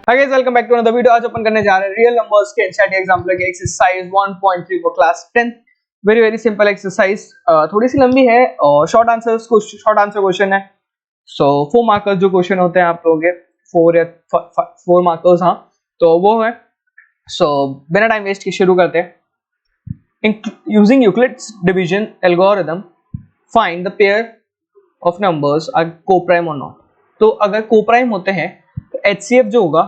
Hi guys, welcome back to another video. आज अपन करने जा रहे हैं रियल नंबर्स के एनसीईआरटी एग्जाम्पल के एक्सरसाइज 1.3 for class 10। Very simple exercise, थोड़ी सी लंबी है और शॉर्ट आंसर क्वेश्चन है। सो 4 मार्कर्स जो क्वेश्चन होते हैं आप लोगों के 4 मार्कर्स, हाँ तो वो है। सो बिना टाइम वेस्ट के शुरू करते हैं। Using Euclid's division algorithm find the pair of numbers are coprime और नॉट। तो अगर कोप्राइम होते हैं तो HCF जो होगा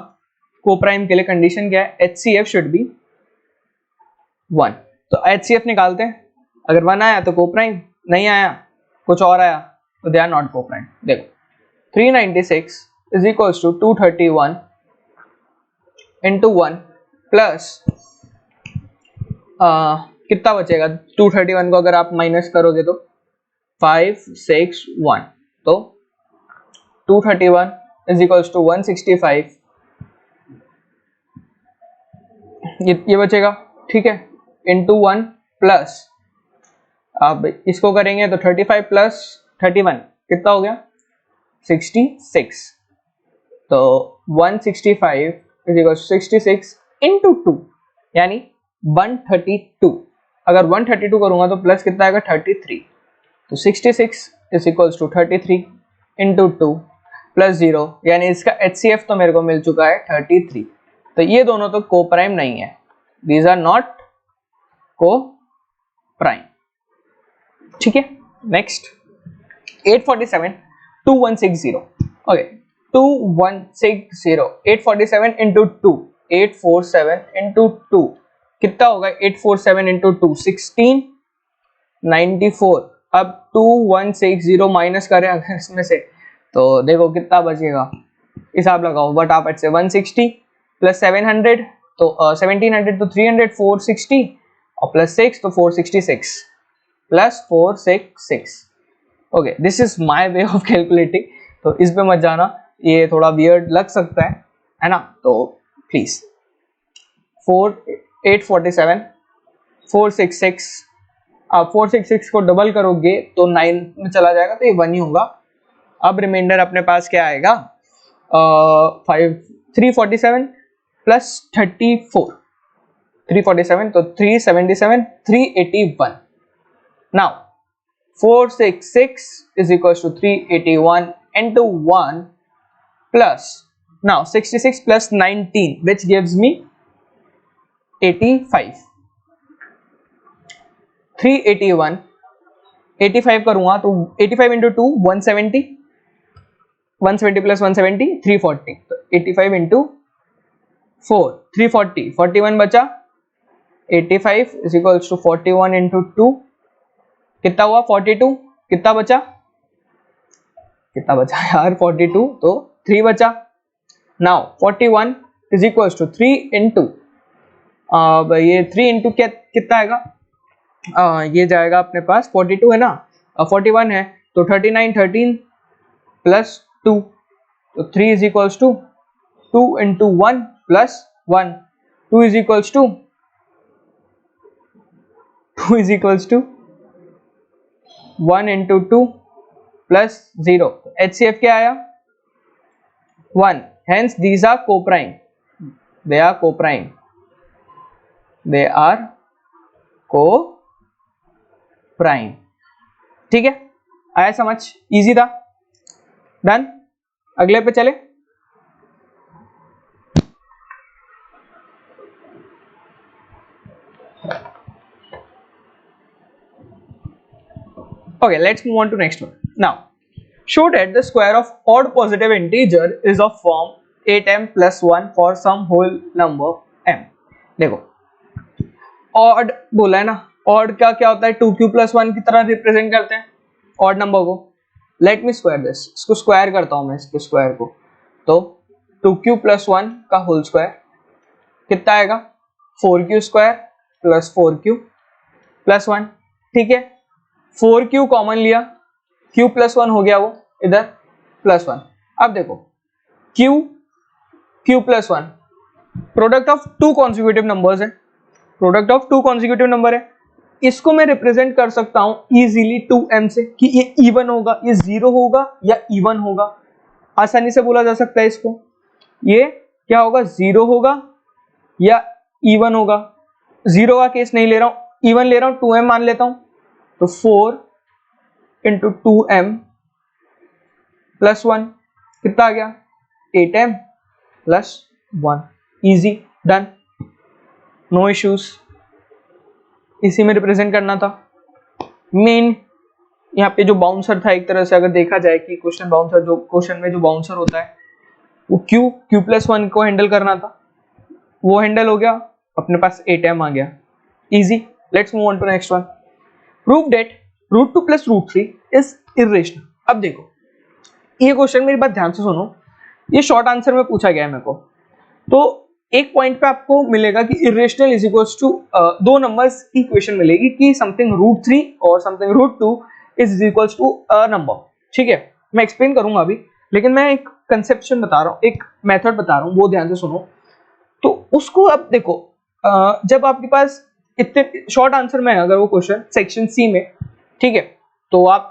कोप्राइम के लिए कंडीशन क्या है, HCF शुड बी 1। तो HCF निकालते हैं, अगर 1 आया तो कोप्राइम, नहीं आया कुछ और आया तो दे आर नॉट कोप्राइम। देखो 396 is equals to 231 into 1 plus कितना बचेगा 231 को अगर आप माइनस करोगे तो 561, तो 231 इज इक्वल्स टू 165, ये बचेगा, ठीक है, इंटू 1 प्लस अब इसको करेंगे तो 35 प्लस 31 कितना हो गया 66। तो 165 इज इक्वल 66 इंटू 2 यानी 132। अगर 132 करूंगा तो प्लस कितना आएगा 33। तो 66 is equal to 33 into 2 plus 0 यानी इसका HCF तो मेरे को मिल चुका है 33। तो ये दोनों तो कोप्राइम नहीं है, दीज आर नॉट कोप्राइम, ठीक है। नेक्स्ट 847 2160, ओके 2160 847 इंटू 2 847 इंटू 2 कितना होगा 847 इंटू 2 1694। अब 2160 माइनस करें अगर इसमें से तो देखो कितना बचेगा, हिसाब लगाओ फटाफट से 160 प्लस 700 तो 1700 तो 300 460 और प्लस 6 तो 466 plus 466। Okay, this is my way of calculating, तो इस पे मत जाना, ये थोड़ा वियर्ड लग सकता है ना। तो प्लीज 847 466, आप 466 को डबल करोगे तो 9 में चला जाएगा तो ये 1 ही होगा। अब रिमाइंडर अपने पास क्या आएगा 347 प्लस 34 347 तो 377 381। Now 466 is equals to 381 into 1 plus now 66 plus 19 which gives me 85। 381 85 करूंगा तो 85 into 2 170 170 plus 170 340, तो 85 into 4 340 41 बचा 85 is equals to 41 into 2 कितना हुआ 42, कितना बचा यार 42, तो 3 बचा। Now 41 is equals to 3 into ये 3 into कितना आएगा, ये जाएगा अपने पास 42 है ना, 41 है तो 39 13 प्लस 2 तो 3 is equals to 2 into 1 plus 1 2 is equals to 1 into 2 plus 0। HCF क्या आया 1, hence these are coprime, they are coprime, ठीक है, आया समझ, इजी था, डन। अगले पे चले। Okay, let's move on to next one. Now, show that the square of odd positive integer is of form 8m plus 1 for some whole number m। देखो odd बोला है ना, odd क्या होता है 2q plus 1 की तरह रिप्रेजेंट करते हैं odd नंबर को। Let me square this, इसको स्क्वायर करता हूं मैं, इसके स्क्वायर को, तो 2q plus 1 का होल स्क्वायर कितना आएगा 4q square plus 4q plus 1, ठीक है। 4q कॉमन लिया, q प्लस 1 हो गया वो इधर प्लस 1। अब देखो q plus 1 product of 2 consecutive numbers है, प्रोडक्ट ऑफ 2 कॉन्सिक्यूटिव नंबर है, इसको मैं रिप्रेजेंट कर सकता हूं इजीली 2m से कि ये इवन होगा, ये 0 होगा या इवन होगा, आसानी से बोला जा सकता है इसको। ये क्या होगा, 0 होगा या इवन होगा। 0 का केस नहीं ले रहा हूं, इवन ले रहा हूं, 2m मान लेता हूं। तो 4 इंटू 2m प्लस 1 कितना आ गया, 8m plus 1। Easy, done, no issues. इसी में रिप्रेजेंट करना था। मेन यहाँ पे जो बाउंसर था, एक तरह से अगर देखा जाए कि क्वेश्चन बाउंसर, जो क्वेश्चन में जो बाउंसर होता है वो q प्लस 1 को हैंडल करना था, वो हैंडल हो गया, अपने पास 8m आ गया। Easy, let's move on to next one. Prove that √2 plus √3 is irrational. अब देखो ये क्वेश्चन, मेरी बात ध्यान से सुनो, ये शॉर्ट आंसर में पूछा गया है मेरे को। तो एक पॉइंट पे आपको मिलेगा कि इरेशनल इज इक्वल्स टू दो नंबर्स की इक्वेशन मिलेगी कि समथिंग √3 और something √2 is equals to a number. ठीक है, मैं एक्सप्लेन करूंगा अभी, लेकिन मैं एक कंसेप्शन बता रहा हूँ, एक मेथड बता रहा हूँ, वो ध्यान से सुनो। तो उसको अब देखो, जब आपके पास इतने शॉर्ट आंसर में है अगर वो क्वेश्चन सेक्शन सी में, ठीक है, तो आप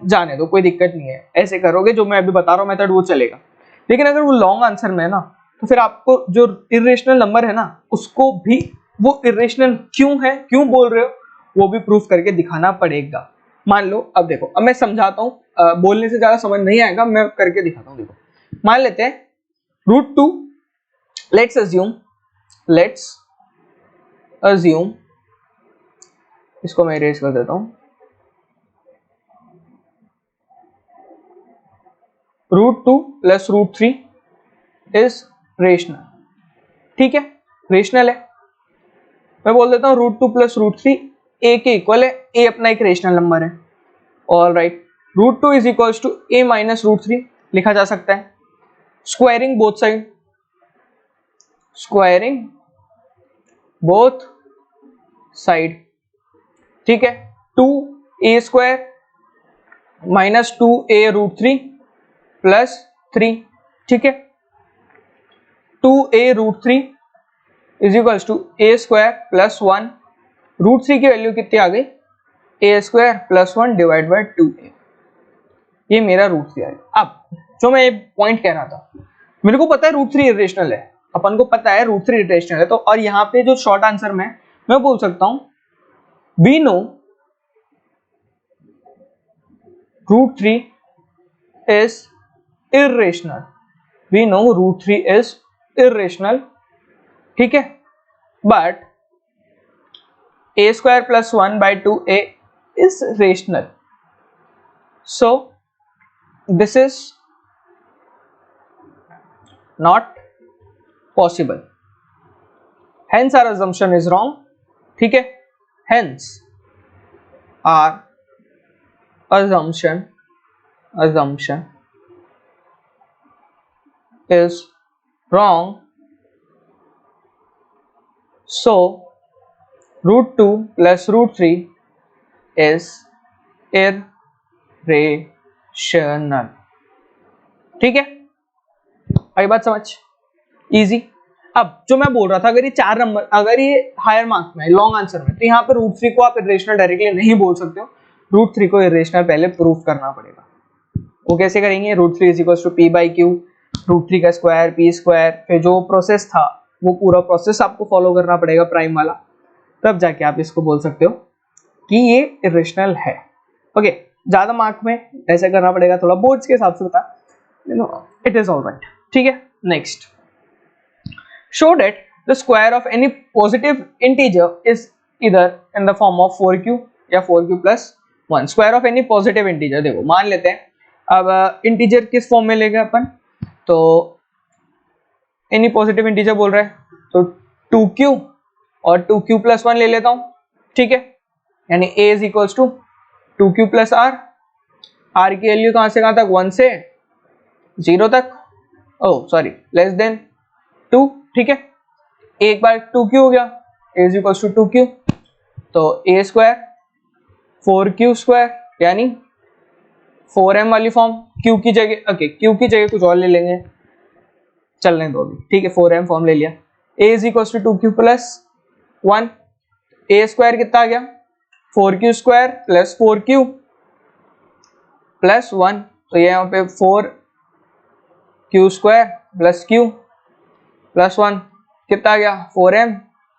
जाने दो, कोई दिक्कत नहीं है, ऐसे करोगे जो मैं अभी बता रहा हूँ मेथड वो चलेगा। लेकिन अगर वो लॉन्ग आंसर में है ना, तो फिर आपको जो इरेशनल नंबर है ना, उसको भी वो इरेशनल क्यों है, क्यों बोल रहे हो, वो भी प्रूफ करके दिखाना पड़ेगा। मान लो, अब देखो, अब मैं समझाता हूँ, बोलने से ज्यादा समझ नहीं आएगा, मैं करके दिखाता हूँ। देखो, मान लेते हैं √2, लेट्स अज्यूम, इसको मैं इरेज कर देता हूं, √2 प्लस √3 इज रेशनल। ठीक है, रेशनल है। मैं बोल देता हूं √2 प्लस √3 a के इक्वल है, a अपना एक रेशनल नंबर है। All right, √2 is equals to a minus √3 लिखा जा सकता है। Squaring both side, squaring both side, ठीक है, 2a square minus 2a√3 plus 3, ठीक है, 2a√3 is equals to a square plus 1, √3 की वैल्यू कितनी आ गई, a square plus 1 divide by 2a, ये मेरा √3 आएगा। अब जो मैं ये पॉइंट कह रहा था, मेरे को पता है √3 इरेशनल है, अपन को पता है √3 इरेशनल है, तो और यहाँ पे जो शॉर्ट आंसर में मैं बोल सकता हूं we know √3 is irrational, we know √3 is irrational, ठीक है, but a square plus 1 by 2a is rational, so this is not possible, hence our assumption is wrong, ठीक है, hence our assumption is wrong, so √2 plus √3 is irrational, ठीक है, आई बात समझ, easy. अब जो मैं बोल रहा था, अगर ये 4 नंबर, अगर ये हायर मार्क्स में, लॉन्ग आंसर में, तो यहाँ पे √3 को आप इरेशनल डायरेक्टली नहीं बोल सकते हो, √3 को इरेशनल पहले प्रूफ करना पड़ेगा। वो कैसे करेंगे, √3 is equals to p by q, √3 का स्क्वायर p स्क्वायर, फिर जो प्रोसेस था वो पूरा प्रोसेस आपको फॉलो करना पड़ेगा प्राइम वाला, तब जाके आप इसको बोल सकते हो कि ये इरेशनल है। ओके, ज्यादा मार्क में ऐसे करना पड़ेगा, थोड़ा बोर्ड्स के हिसाब से बता, इट इज ऑल राइट, ठीक है। Next, show that the square of any positive integer is either in the form of 4q या 4q plus 1। Square of any positive integer, देखो मान लेते हैं, अब इंटीजर किस फॉर्म में लेंगे अपन, तो एनी पॉजिटिव इंटीजर बोल रहा है, तो 2q और 2q प्लस 1 ले लेता हूं, ठीक है, यानी a is equals to 2q plus r, r की वैल्यू कहां से कहां तक, 1 से 0 तक, ओह सॉरी, लेस देन 2, ठीक है, एक बार 2q हो गया, a is equals to 2q, तो a स्क्वायर 4q स्क्वायर यानी 4m वाली फॉर्म, q की जगह, ओके q की जगह कुछ और ले लेंगे, चलने दो अभी, ठीक है, 4m फॉर्म ले लिया, a is equals to 2q plus 1, a square कितना आ गया, 4q square plus 4q plus 1, तो ये यहाँ पे 4q square plus q plus 1 कितना आ गया 4m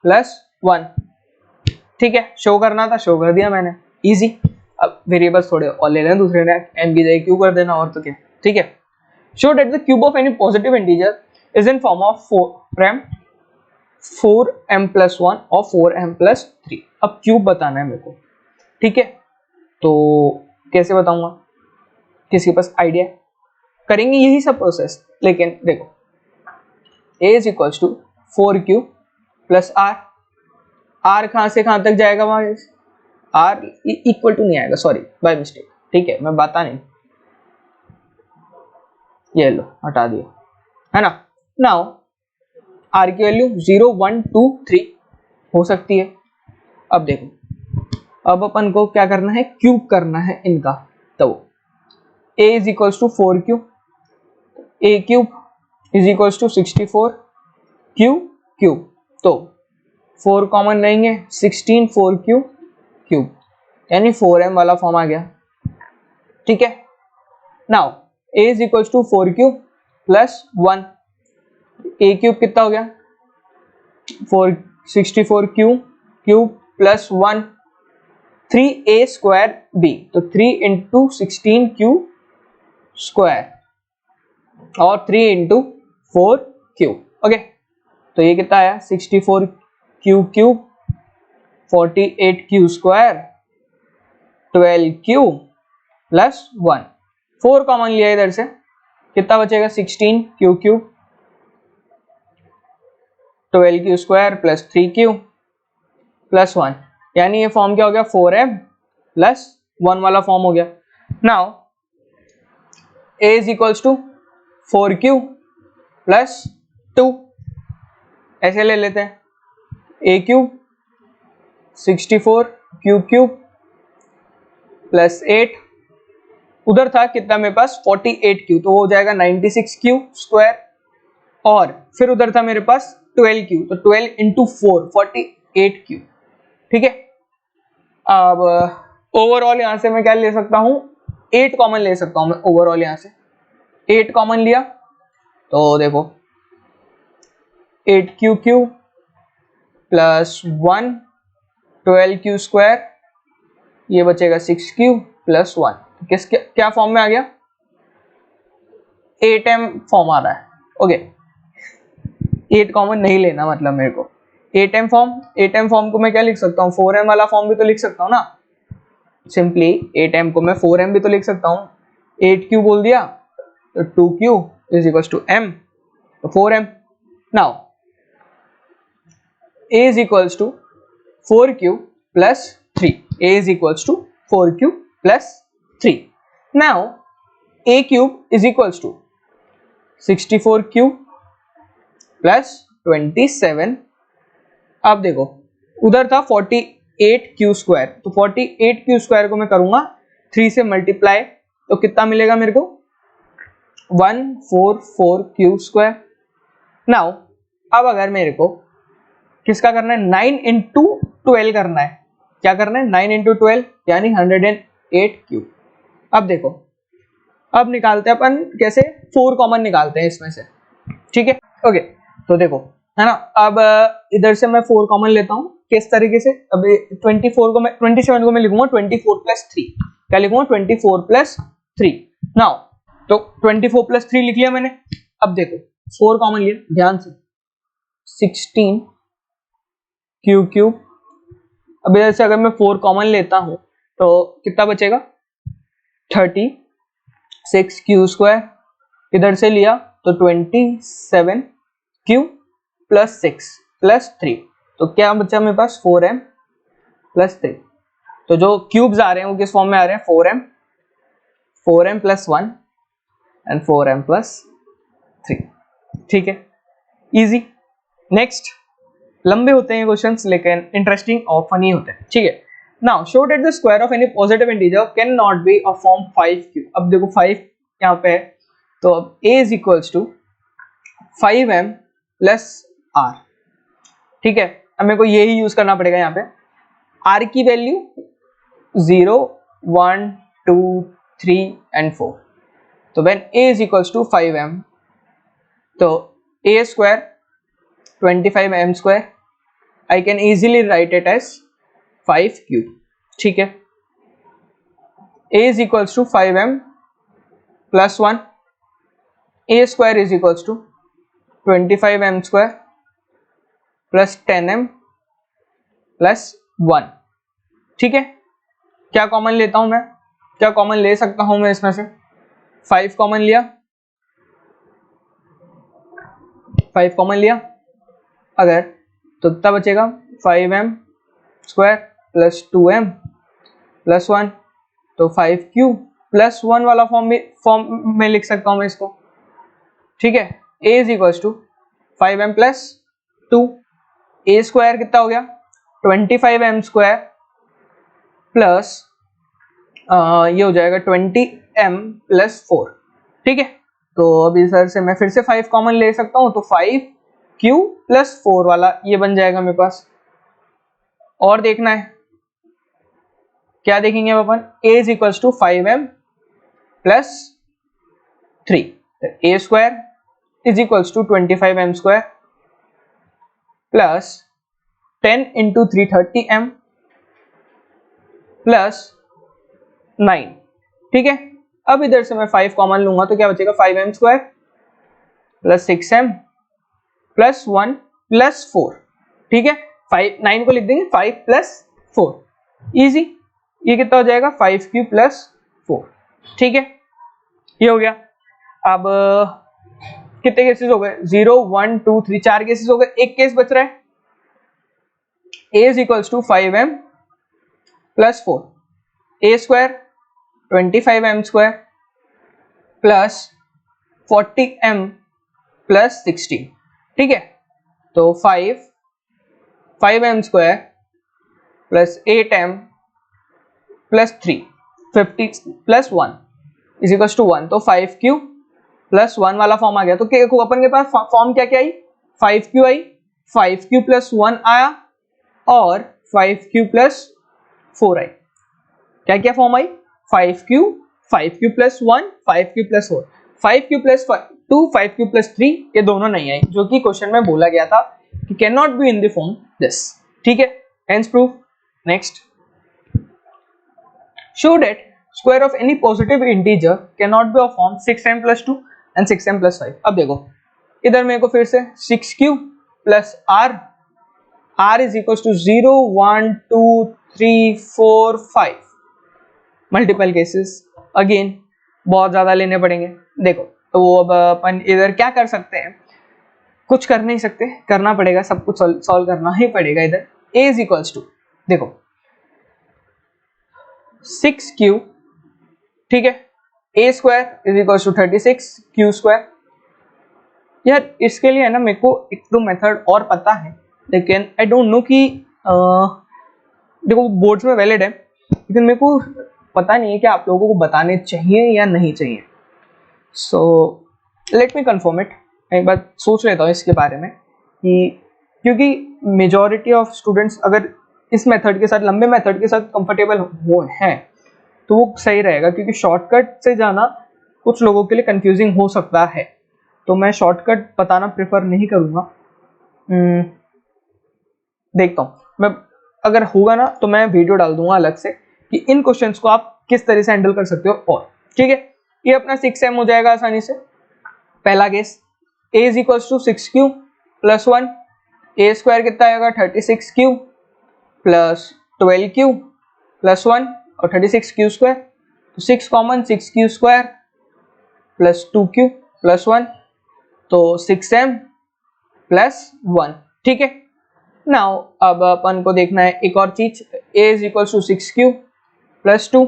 प्लस 1। ठीक है, शो करना था, शो कर दिया मैंने, इजी। अब वेरिएबल्स थोड़े और ले लें दूसरे ने, m की जगह q कर देना और तो क्या। ठीक है, show that the cube of any positive integer is in form of 4m plus 1 और 4m प्लस 3। अब क्यूब बताना है मेरे को। ठीक है, तो कैसे बताऊंगा, किसी के पास आइडिया? करेंगे यही सब प्रोसेस, लेकिन देखो a is equals to 4q plus r। r कहाँ से कहाँ तक जाएगा, वहां r इक्वल टू नहीं आएगा, सॉरी बाय मिस्टेक। ठीक है, मैं बता नहीं, ये लो हटा दिया, है ना। नाउ r की वैल्यू 0 1 2 3 हो सकती है। अब देखो, अब अपन को क्या करना है, क्यूब करना है इनका। तो a is equals to 4q, a cube is equals to 64 q cube. तो 4 कॉमन रहेंगे, 16 4q क्यूब, यानी 4m वाला फॉर्म आ गया। ठीक है, now a is equals to 4q plus 1, a cube कितना हो गया 64q cube plus 1 3a square b, तो 3 इंटू 16q स्क्वायर और 3 इंटू 4q। ओके, तो ये कितना आया 64q cube 48q square 12q plus 1। 4 common लिया इधर से, कितना बचेगा 16q cube 12q square plus 3q plus 1, यानी ये फॉर्म क्या हो गया 4m प्लस 1 वाला फॉर्म हो गया। Now a is equals to 4q plus 2, ऐसे ले लेते हैं, a cube 64q cube plus 8, उधर था कितना मेरे पास 48q, तो वो हो जाएगा 96q स्क्वायर, और फिर उधर था मेरे पास 12q, तो 12 इंटू 4 48q। ठीक है, अब ओवरऑल यहां से मैं क्या ले सकता हूं, 8 कॉमन ले सकता हूं मैं ओवरऑल। यहां से 8 कॉमन लिया तो देखो 8q cube plus 1 12q square, ये बचेगा 6q प्लस 1। किस क्या फॉर्म में आ गया 8m फॉर्म आ रहा है। ओके, 8 कॉमन नहीं लेना, मतलब मेरे को 8m फॉर्म को मैं क्या लिख सकता हूँ, 4m वाला फॉर्म भी तो लिख सकता हूँ ना। सिंपली 8m को मैं 4m भी तो लिख सकता हूँ, 8q बोल दिया तो 2q is equal to m, तो 4m। Now a is equals to 4q plus 3, a is equals to 4q plus 3। Now a cube is equals to 64q plus 27। अब देखो उधर था 48q स्क्वायर, तो 48q स्क्वायर को मैं करूंगा 3 से मल्टीप्लाई, तो कितना मिलेगा मेरे को 144q स्क्वायर। नाउ अब अगर मेरे को किसका करना है 9 इंटू 12 करना है, क्या करना है 9 इंटू 12 यानी 108q। अब देखो, अब निकालते हैं अपन कैसे, 4 कॉमन निकालते हैं इसमें से। ठीक है, ओके, तो देखो है ना, अब इधर से मैं 4 कॉमन लेता हूं, किस तरीके से, अब 27 को मैं लिखूंगा 24 प्लस 3, क्या लिखूंगा 24 प्लस 3। नाउ तो 24 प्लस 3 लिख लिया मैंने। अब देखो 4 कॉमन लिया ध्यान से, 16 क्यू क्यूब, अब इधर से अगर मैं 4 कॉमन लेता हूं तो कितना बचेगा 36 क्यू स्क्वायर, इधर से लिया तो 27 क्यू प्लस 6 प्लस 3, तो क्या बचा मेरे पास 4m प्लस 3। तो जो क्यूब्स आ रहे हैं वो किस फॉर्म में आ रहे हैं 4m plus 1 and 4m plus 3। ठीक है, इजी। नेक्स्ट, लंबे होते हैं क्वेश्चंस लेकिन इंटरेस्टिंग और फनी होते हैं। ठीक है, now show that the square of any positive integer can not be a form 5q। अब देखो 5 यहाँ पे है, तो अब a is equals to 5m plus r। ठीक है, अब मेरे को यही यूज करना पड़ेगा यहाँ पे, r की वैल्यू 0 1 2 3 एंड 4, तो when a is equals to 5m, तो a square 25m², I can easily write it as 5q, ठीक है। a is equals to 5m plus 1, a square is equals to 25m² plus 10m plus 1, ठीक है। क्या common लेता हूं मैं, क्या कॉमन ले सकता हूं मैं इसमें से, 5 कॉमन लिया, 5 कॉमन लिया अगर, तो कितना बचेगा 5m² प्लस 2m प्लस 1, तो 5q प्लस 1 वाला फॉर्म में लिख सकता हूं मैं इसको, ठीक है। a is equals to 5m plus 2, a square कितना हो गया 25m² प्लस ये हो जाएगा 20m प्लस 4, ठीक है। तो अभी सर से मैं फिर से 5 कॉमन ले सकता हूं, तो 5q प्लस 4 वाला ये बन जाएगा मेरे पास। और देखना है, क्या देखेंगे अपन, a is equals to 5m plus 3, a square is equals to 25m² plus 10 into 3 30m plus 9, ठीक है। अब इधर से मैं 5 कॉमन लूंगा तो क्या बचेगा 5m² plus 6m plus 1 plus 4, ठीक है। 9 को लिख देंगे 5 प्लस 4, इजी। ये कितना हो जाएगा 5q प्लस 4, ठीक है। ये हो गया। अब कितने केसेस हो गए, 0 1 2 3 4 केसेस हो गए, एक केस बच रहा है, a is equals to 5m plus 4, a square 25m² plus 40m plus 16, ठीक है। तो 5m² plus 8m plus 3 50 plus 1 is equals to 1, तो 5q प्लस 1 वाला फॉर्म आ गया। तो देखो अपन के पास फॉर्म क्या क्या आई, 5q आई, 5q प्लस 1 आया और 5q प्लस 4 आई। क्या क्या form I, 5q plus 1, 5q plus 4, 5q plus 2, 5q plus 3, ये दोनों नहीं आई, जो कि क्वेश्चन में बोला गया था कि can not be in the form this, ठीक है। Hence proof. Next, show that square of any positive integer can not be of form 6m plus 2 and 6m plus 5। अब देखो इधर मेरे को फिर से 6q plus r is equal to 0 1 2 3 4 5, multiple cases, again बहुत ज्यादा लेने पड़ेंगे। देखो तो वो अब अपन इधर क्या कर सकते हैं, कुछ कर नहीं सकते, करना पड़ेगा, सब कुछ सॉल्व करना ही पड़ेगा। इधर a इज इक्वल्स टू, देखो 6q, ठीक है, a square is equals to 36q square. यार इसके लिए है ना मेरे को एक दो मेथड और पता है, लेकिन आई डोंट नो कि देखो बोर्ड्स में वैलिड है, लेकिन मेरे को पता नहीं है कि आप लोगों को बताने चाहिए या नहीं चाहिए। So let me confirm it, एक बार सोच लेता हूँ इसके बारे में कि, क्योंकि मेजॉरिटी ऑफ स्टूडेंट्स अगर इस मेथड के साथ, लंबे मेथड के साथ कंफर्टेबल हो हैं तो वो सही रहेगा, क्योंकि शॉर्टकट से जाना कुछ लोगों के लिए कंफ्यूजिंग हो सकता है, तो मैं शॉर्टकट बताना प्रेफर नहीं करूँगा। देखता हूँ मैं, अगर होगा ना तो मैं वीडियो डाल दूंगा अलग से कि इन क्वेश्चंस को आप किस तरह से हैंडल कर सकते हो। और ठीक है, ये अपना 6m हो जाएगा आसानी से। पहला case, a is equals to 6q plus 1, a square कितना आएगा 36q प्लस 12q प्लस 1 और 36q स्क्वायर, तो 6 common, 6q square plus 2q plus 1, तो 6m प्लस 1, ठीक है। नाउ अब अपन को देखना है एक और चीज, a is equal to 6q plus 2,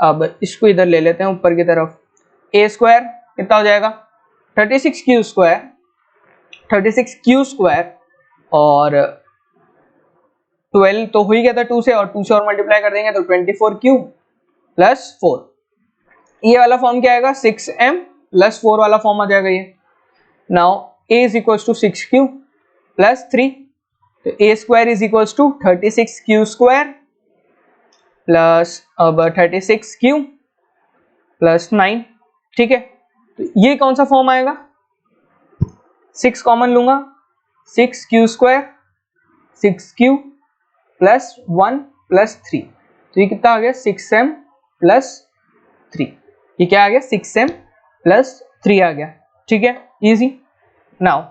अब इसको इधर ले लेते हैं ऊपर की तरफ, a स्क्वायर कितना हो जाएगा 36q स्क्वायर और 12 तो हो ही गया था 2 से, और 2 से और मल्टीप्लाई कर देंगे तो 24q प्लस 4, ये वाला फॉर्म क्या आएगा 6m प्लस 4 वाला फॉर्म आ जाएगा ये। Now a is equal to 6q plus 3, तो a square is equal to 36q square plus अब 36q प्लस 9, ठीक है। तो ये कौन सा फॉर्म आएगा, 6 कॉमन लूंगा 6q² 6q प्लस 1 प्लस 3, तो ये कितना आ गया 6m प्लस 3, ये क्या आ गया 6m प्लस 3 आ गया, ठीक है, easy. Now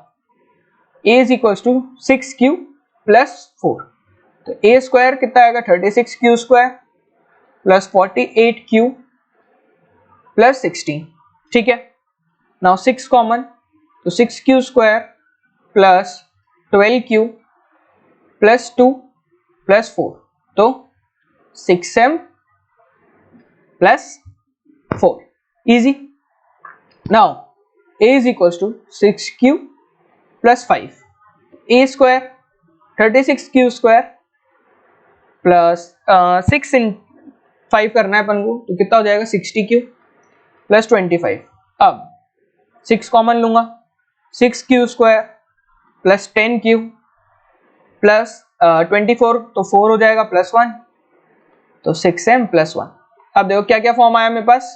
a is equals to 6q plus 4, तो a स्क्वायर कितना आएगा 36q² प्लस 48q प्लस 16, ठीक है। नाउ 6 कॉमन, तो 6q² plus 12q plus 2 plus 4, तो 6m plus 4, easy. Now a is equals to 6q plus 5, a square 36q² plus 6 in 5 करना है अपन को, तो कितना हो जाएगा 60q प्लस 25। अब 6 कॉमन लूंगा, 6q² प्लस 10q प्लस 24, तो 4 हो जाएगा प्लस 1, तो 6m प्लस 1। अब देखो क्या क्या फॉर्म आया मेरे पास,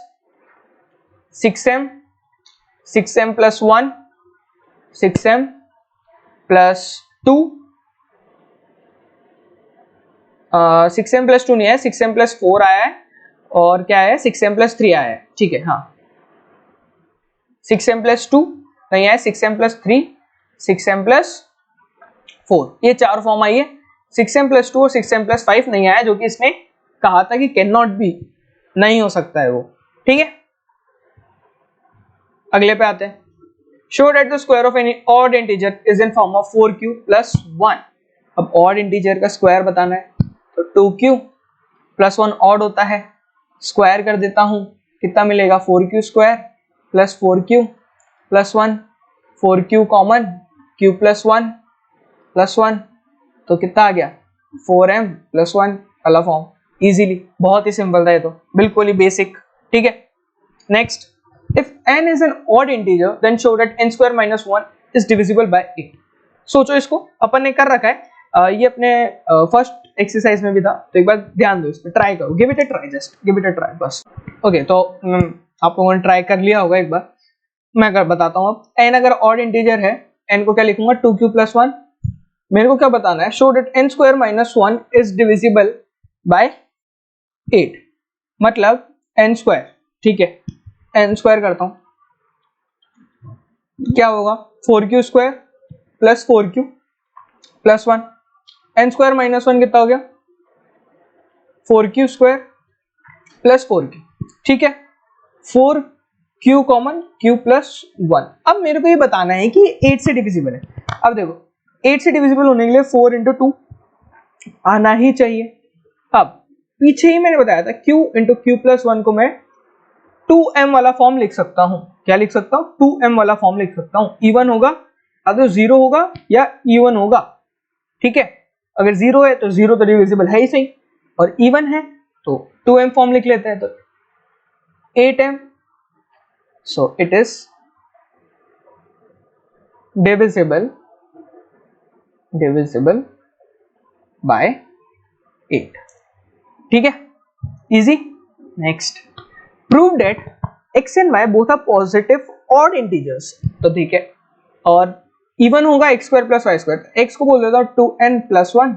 6m plus 1, 6m plus 2, 6m plus 2 नहीं है, 6m प्लस 4 आया है, और क्या है 6m प्लस 3 आया है, ठीक है, हाँ 6m प्लस 2 नहीं है, 6m प्लस 3, 6m प्लस 4, ये चार फॉर्म आई है। 6m प्लस 2 और 6m प्लस 5 नहीं आया, जो कि इसने कहा था कि कैन नॉट बी, नहीं हो सकता है वो, ठीक है। अगले पे आते हैं, show that the square of any odd integer is in form of 4q plus 1। अब ऑड इंटीजर का स्क्वायर बताना है, तो 2q प्लस 1 ऑड होता है, स्क्वायर कर देता हूं, कितना मिलेगा 4q² plus 4q plus 1, 4q common, q plus 1 plus 1, तो कितना आ गया 4m प्लस 1 वाला फॉर्म, इजीली, बहुत ही सिंपल था ये तो, बिल्कुल ही बेसिक, ठीक है। Next, if n is an odd integer then show that n² minus 1 is divisible by 8। सोचो इसको, अपन ने कर रखा है, ये अपने फर्स्ट एक्सरसाइज में भी था, तो एक बार ध्यान दो, इस पे ट्राई करो, give it a try, just give it a try बस। ओके, तो आप लोगों ने ट्राई कर लिया होगा एक बार, मैं बताता हूँ। अब n अगर ऑड इंटीजर है, n को क्या लिखूंगा 2q प्लस 1, मेरे को क्या बताना है, show that n² minus 1 is divisible by 8, मतलब n², ठीक है, n² करता हूं, क्या होगा 4q² plus 4q plus 1, n² minus 1 कितना हो गया 4q² प्लस 4q, ठीक है, 4q कॉमन, q प्लस 1। अब मेरे को ये बताना है कि 8 से डिविजिबल है। अब देखो 8 से डिविजिबल होने के लिए 4 इंटू 2 आना ही चाहिए। अब पीछे ही मैंने बताया था q इंटू q प्लस 1 को मैं 2m वाला फॉर्म लिख सकता हूं, क्या लिख सकता हूं 2m वाला फॉर्म लिख सकता हूं, इवन होगा, अगर 0 होगा या इवन होगा, ठीक है, अगर 0 है तो 0 तो डिविजिबल है ही सही, और इवन है तो 2m फॉर्म लिख लेते हैं, तो 8m, so it is divisible by 8, ठीक है, इजी। Next, prove that x and y both are positive odd integers, तो ठीक है, और इवन होगा x² प्लस y², x को बोल देता हूं 2n प्लस 1,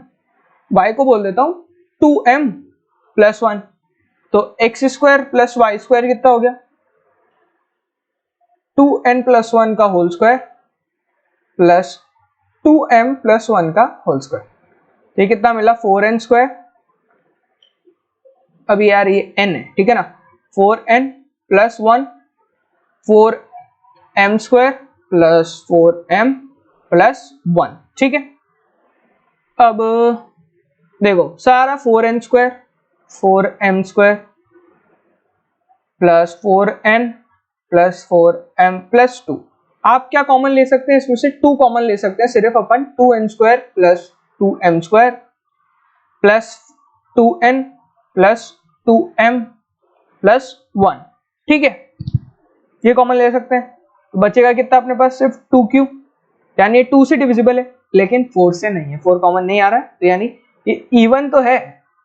y को बोल देता हूं 2m प्लस 1, तो x² प्लस y² कितना हो गया 2n प्लस 1 का whole square plus 2m plus 1 का होल स्क्वायर, ये कितना मिला 4n², अभी यार ये n है, ठीक है ना, 4n plus 1 4m² plus 4m plus 1, ठीक है। अब देखो सारा 4n² 4m² plus 4n plus 4m plus 2, आप क्या कॉमन ले सकते हैं इसमें से, 2 कॉमन ले सकते हैं, सिर्फ अपन 2n² plus 2m² plus 2n plus 2m plus 1, ठीक है, ये कॉमन ले सकते हैं, बचेगा कितना अपने पास सिर्फ 2q, यानी ये 2 से डिविजिबल है लेकिन 4 से नहीं है, 4 कॉमन नहीं आ रहा है, तो यानी ये इवन तो है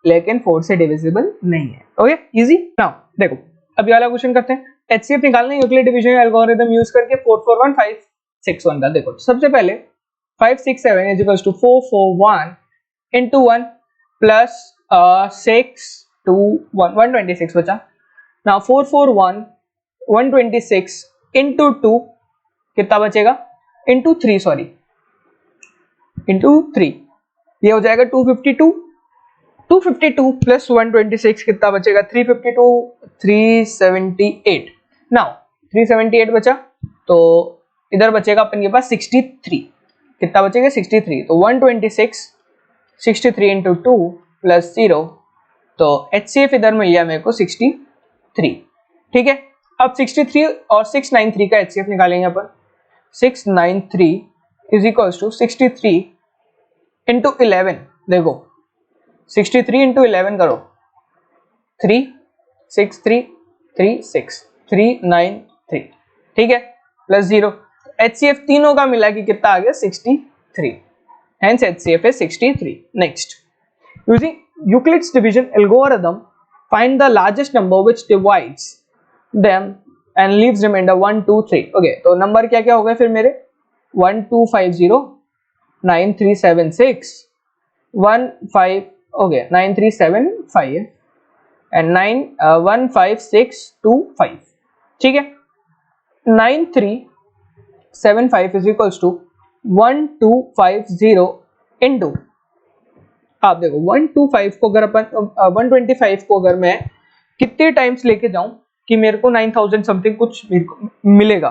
लेकिन 4 से डिविजिबल नहीं है। Okay, easy. नाउ देखो अभी वाला क्वेश्चन करते हैं, HCF निकालना है यूक्लिड डिवीजन एल्गोरिथम यूज करके 4 4 1 5 6 1 का। देखो सबसे पहले 567 is equals to 441 into 1 plus 6 to 1 126 बचा. Now 441 126 into 2 कितना बचेगा, into 3 सॉरी, into 3 ये हो जाएगा 252. 252 प्लस 126 कितना बचेगा, 352 378. नाउ 378 बचा तो इधर बचेगा अपन के पास 63. कितना बचेगा 63. तो 126 63 इंटू 2 प्लस 0, तो HCF इधर मिल गया मेरे को 63. ठीक है, अब 63 और 693 का HCF निकालेंगे अपन. 693 इज इक्वल्स टू 63 इंटू 11. देखो 63 इंटू 11 करो, 3 6 3 3 6 393. ठीक है, प्लस 0. HCF तीनों का मिला कि कितना आ गया 63. Hence HCF is 63. Next, using Euclid's division algorithm, find the largest number which divides them and leaves remainder 1 2 3. Okay, तो नंबर क्या क्या हो गए फिर मेरे, 1250 9376 15 okay 9375 and 15625. ठीक है, 9375 is equals to 1250 into, आप देखो 125 को अगर अपन 125 को अगर मैं कितने टाइम्स लेके जाऊं कि मेरे को 9000 समथिंग कुछ मेरे को मिलेगा,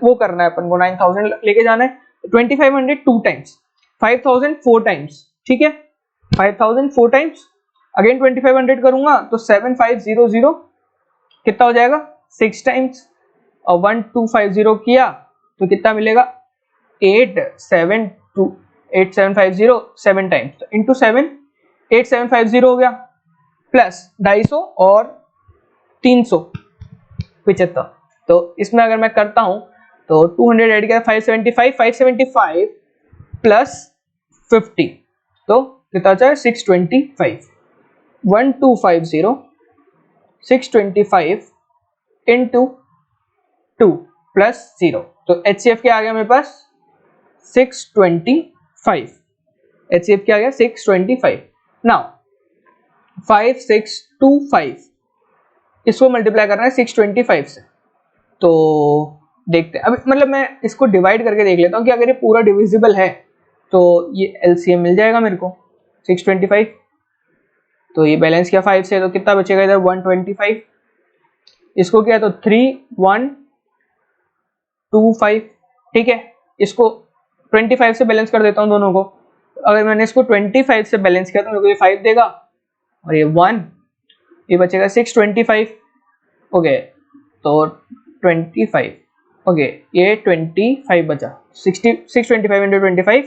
वो करना है अपन को. 9000 लेके जाना है, 2500 2 टाइम्स, 5000 4 टाइम्स. ठीक है, 5000 4 टाइम्स, अगेन 2500 करूंगा तो 7500 कितना हो जाएगा 6 टाइम्स, और 1250 किया तो कितना मिलेगा 8750 7 टाइम्स, तो इंटू 7 8750 हो गया, प्लस 250 और 375. तो इसमें अगर मैं करता हूं तो 200 ऐड किया 575 प्लस 50 तो कितना बचा 625. 1250 625 इंटू 2 प्लस 0, तो HCF क्या आ गया मेरे पास 625. HCF क्या आ गया 625. नाउ 5625 इसको मल्टीप्लाई करना है 625 से, तो देखते हैं अभी, मतलब मैं इसको डिवाइड करके देख लेता हूँ कि अगर ये पूरा डिविजिबल है तो ये LCM मिल जाएगा मेरे को 625. तो ये बैलेंस किया 5 से, तो कितना बचेगा इधर 125. इसको किया तो 3125. ठीक है, इसको 25 से बैलेंस कर देता हूँ दोनों को. अगर मैंने इसको 25 से बैलेंस किया तो मेरे को ये 5 देगा और ये 1, ये बचेगा 625. ओके, तो 25 ओके, ये 25 बचा, 625 इंटू 25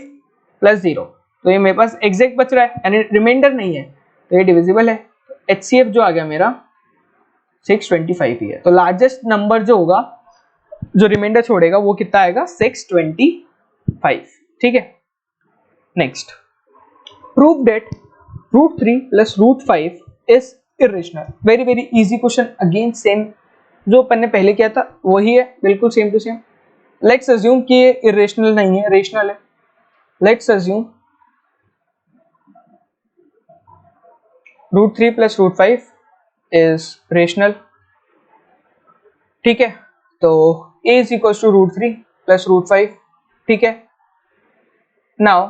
प्लस 0, तो ये मेरे पास एग्जैक्ट बच रहा है यानी रिमाइंडर नहीं है, तो ये डिविजिबल है. HCF जो आ गया मेरा 625 ही है. तो लार्जेस्ट नंबर जो होगा जो रिमाइंडर छोड़ेगा वो कितना आएगा 625. ठीक है, next, prove that √3 plus √5 is irrational. Very very easy question, again same जो अपन ने पहले किया था वही है, बिल्कुल same to same. Let's assume कि ये इरेशनल नहीं है, रेशनल है. Let's assume √3 plus √5 is rational. ठीक है, तो a is equal to √3 plus √5. ठीक है, now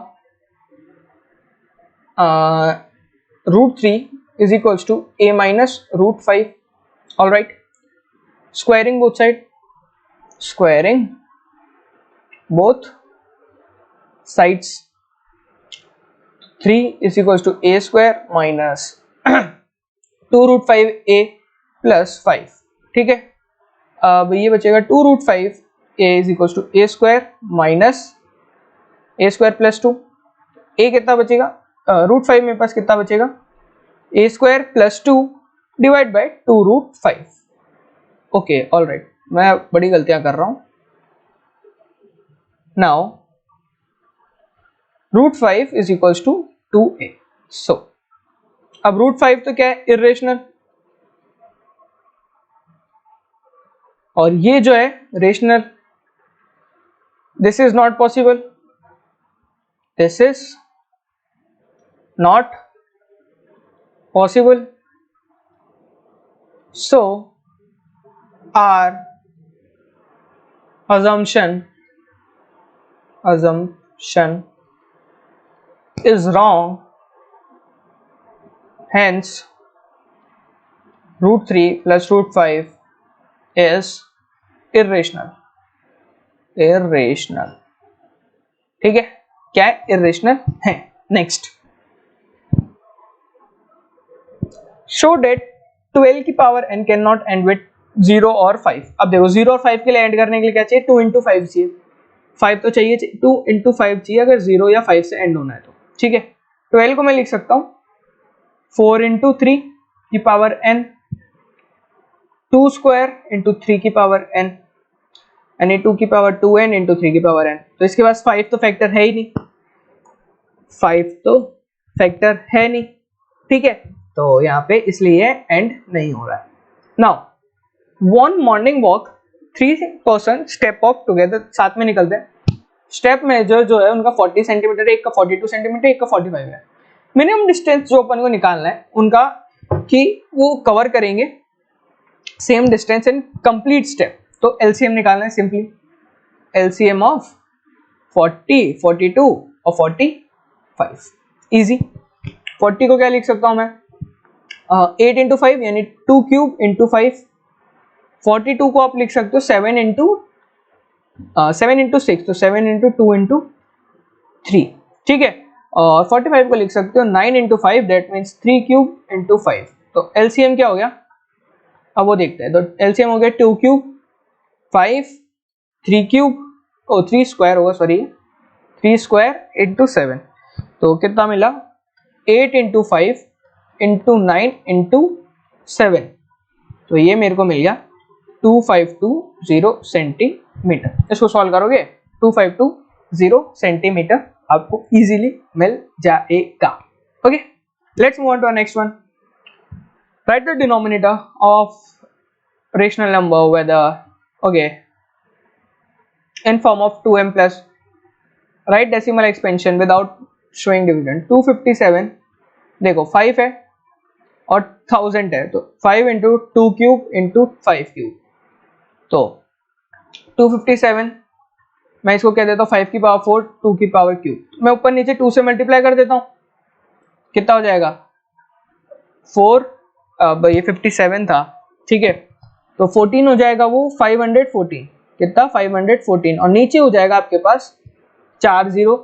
√3 is equal to a minus √5. All right, squaring both side, squaring both sides. 3 is equal to a square minus 2√5a plus 5. ठीक है, अब ये बचेगा 2√5 a is equal to a square minus a square plus 2. a कितना बचेगा, √5 मेरे पास कितना बचेगा a square plus 2 divide by 2√5. Okay, all right, मैं बड़ी गलतियां कर रहा हूं. Now √5 is equal to 2a. So अब √5 तो क्या है इरेशनल, और ये जो है rational. This is not possible. This is not possible, so our assumption is wrong, hence root 3 plus root 5 is irrational. ठीक है, क्या है? irrational है. next, show that 12 की power n cannot end with 0 और 5. अब देखो 0 और 5 के लिए एंड करने के लिए क्या चाहिए? 2 into 5 चाहिए. 5 तो चाहिए, 2 into 5 चाहिए अगर 0 या 5 से एंड होना है तो. ठीक है, 12 को मैं लिख सकता हूँ 4 into 3 की पावर n, 2 square into 3 की पावर n, यानी 2 की पावर 2n into 3 की पावर n. तो इसके पास 5 तो फैक्टर है ही नहीं, 5 तो फैक्टर है नहीं. ठीक है, तो यहाँ पे इसलिए एंड नहीं हो रहा है. Now one morning walk, 3 person step of together, साथ में निकलते हैं. स्टेप मेजर जो है उनका 40 सेंटीमीटर है, एक का 42 सेंटीमीटर, एक का 45 है. मिनिमम डिस्टेंस जो अपन को निकालना है उनका कि वो कवर करेंगे same distance in complete step. तो एलसीएम निकालना है सिंपली. एलसीएम ऑफ 40, 42 और 45. इजी. 40 को क्या लिख सकता हूं मैं? 8 इंटू 5 यानी 2 क्यूब इंटू 5. 42 को आप लिख सकते हो 7 इंटू 6, तो 7 इंटू 2 इंटू 3. ठीक है, और 45 को लिख सकते हो 9 into 5, that means 3 cube into 5. तो एलसीएम क्या हो गया? अब वो देखते हैं. तो एलसीएम हो गया 2 क्यूब 5, 3 क्यूब, 3 स्क्वायर होगा, सॉरी 3 स्क्वायर इंटू 7. तो कितना मिला? 8 इंटू 5 इंटू 9 इंटू 7. तो ये मेरे को मिल गया 2520 सेंटीमीटर. इसको सॉल्व करोगे 2520 सेंटीमीटर आपको इजीली मिल जाएगा. Okay, let's move on to next one. Write the denominator of rational number whether, okay, in form of 2m plus. Write decimal expansion without showing dividend. 257 देखो 5 है और 1000 है, तो 5 इंटू 2 क्यूब इंटू 5 क्यूब. तो 257 मैं इसको कह देता हूँ 5 की पावर 4, 2 की पावर क्यूब. मैं ऊपर नीचे 2 से मल्टीप्लाई कर देता हूँ, कितना हो जाएगा? 4. अब ये 57 था, ठीक है, तो 14 हो जाएगा वो 514. कितना? 514. और नीचे हो जाएगा आपके पास 4 0,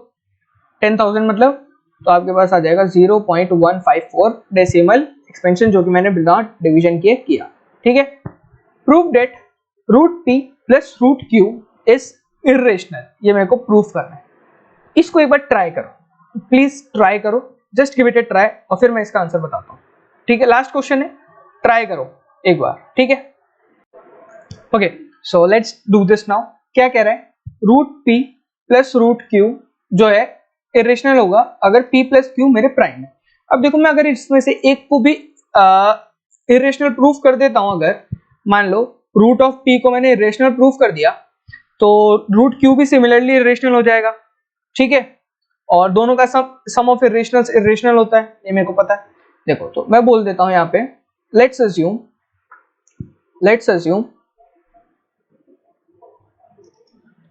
10,000 मतलब, तो आपके पास आ जाएगा 0.154 डेसिमल एक्सपेंशन, जो कि मैंने बिना डिवीजन के किया. ठीक है. Prove that root p plus root q is irrational. ये मेरे को प्रूफ करना है. इसको एक बार ट्राई करो, प्लीज ट्राई करो, just give it a try, और फिर मैं इसका आंसर बताता हूँ. ठीक है, लास्ट क्वेश्चन है, ट्राई करो एक बार. ठीक है, okay, so let's do this now. क्या कह रहा है? Root p plus root q जो है इरेशनल होगा अगर p प्लस क्यू मेरे प्राइम है. अब देखो, मैं अगर इसमें से एक को भी इरेशनल प्रूफ कर देता हूं, अगर मान लो रूट ऑफ p को मैंने इरेशनल प्रूफ कर दिया, तो रूट क्यू भी सिमिलरली इरेशनल हो जाएगा. ठीक है, और दोनों का सम ऑफ इरेशनल्स इरेशनल होता है, ये मेरे को पता है. देखो, तो मैं बोल देता हूं यहाँ पे, let's assume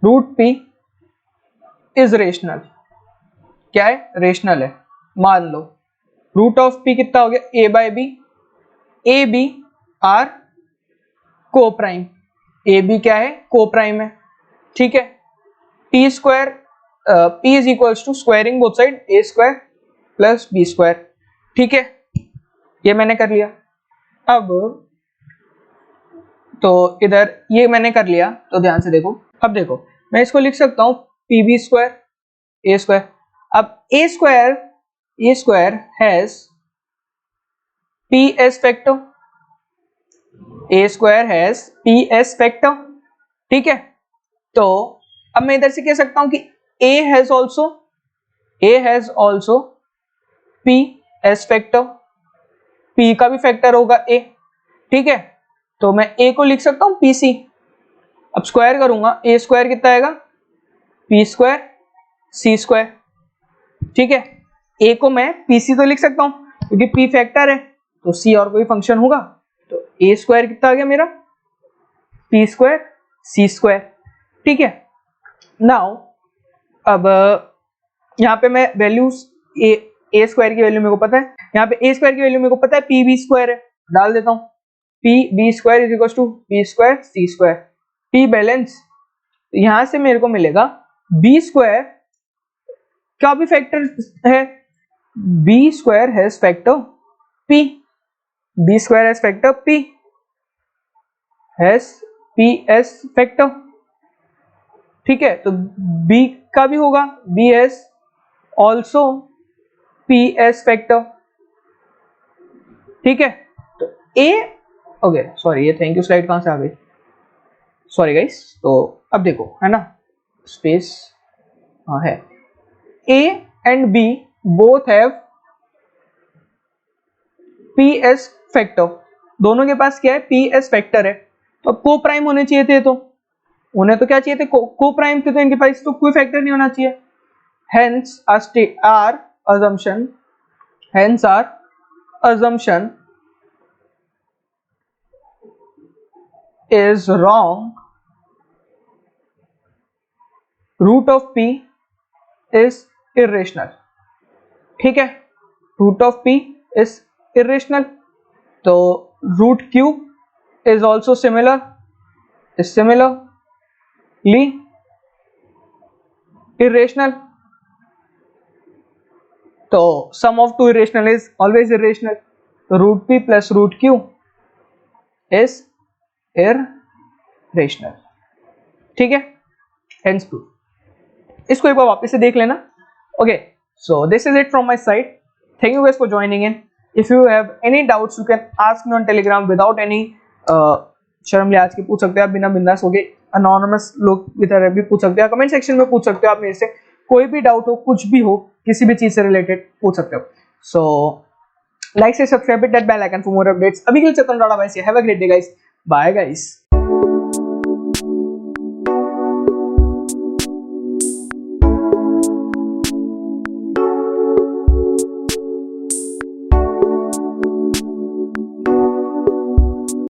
root p is rational. क्या है? रेशनल है. मान लो रूट ऑफ p कितना हो गया? a by b. A b are coprime. A b क्या है? को प्राइम है. ठीक है. p स्क्वायर, p is equals to squaring both side, a square plus b square. ठीक है, ये मैंने कर लिया. अब तो इधर ये मैंने कर लिया, तो ध्यान से देखो. अब देखो, मैं इसको लिख सकता हूं P B square A square. अब A square has P S factor. A square has P S factor. ठीक है, तो अब मैं इधर से कह सकता हूं कि A has also p S factor. P का भी फैक्टर होगा ए. ठीक है, तो मैं ए को लिख सकता हूं पी सी. अब स्क्वायर करूंगा, ए स्क्वायर कितना आएगा? P square c square. ठीक है, ए को मैं पीसी तो लिख सकता हूं क्योंकि पी फैक्टर है, तो सी और कोई फंक्शन होगा, तो ए स्क्वायर कितना आ गया मेरा, पी स्क्वायर सी स्क्वायर। ठीक है, नाउ अब यहाँ पे मैं वैल्यूज ए स्क्वायर की वैल्यू मेरे को पता है, यहाँ पे ए स्क्वायर की वैल्यू मेरे को पता है पी बी स्क्वायर है, डाल देता हूँ p B square is equal to b square c square, p balance, यहां से मेरे को मिलेगा बी स्क्वायर क्या भी फैक्टर है, b square has factor p, B square has factor p, has P S factor. ठीक है, तो बी का भी होगा b as also p S factor. ठीक है, तो ए ओके सॉरी ये थैंक यू स्लाइड कहां से आ गई, सॉरी गाइस। तो अब देखो है ना, स्पेस हाँ है, a and b both have p S factor, दोनों के पास क्या है पी एस फैक्टर है, तो को प्राइम होने चाहिए थे, तो उन्हें तो क्या चाहिए थे को प्राइम थे, तो इनके पास तो कोई फैक्टर नहीं होना चाहिए, hence our assumption hence our assumption is wrong, root of p is irrational। ठीक है, root of p is irrational, तो root q is also similarly irrational, तो sum of two irrational is always irrational, तो root p plus root q is irrational। ठीक है, hence proof। इसको एक बार वापस से देख लेना। Okay, so this is it from my side, thank you guys for joining in. If you have any doubts you can ask me on Telegram without any शर्म लिहाज के पूछ सकते हो आप, बिना बिंदास हो गए, अनोनिमस लोग की तरह भी पूछ सकते हो, कमेंट सेक्शन में पूछ सकते हो आप मेरे से, कोई भी डाउट हो, कुछ भी हो, किसी भी चीज से रिलेटेड पूछ सकते हो। सो लाइक से subscribe, hit that bell icon for more updates. अभी के लिए चेतन राणा भाई से have a great day guys, bye guys.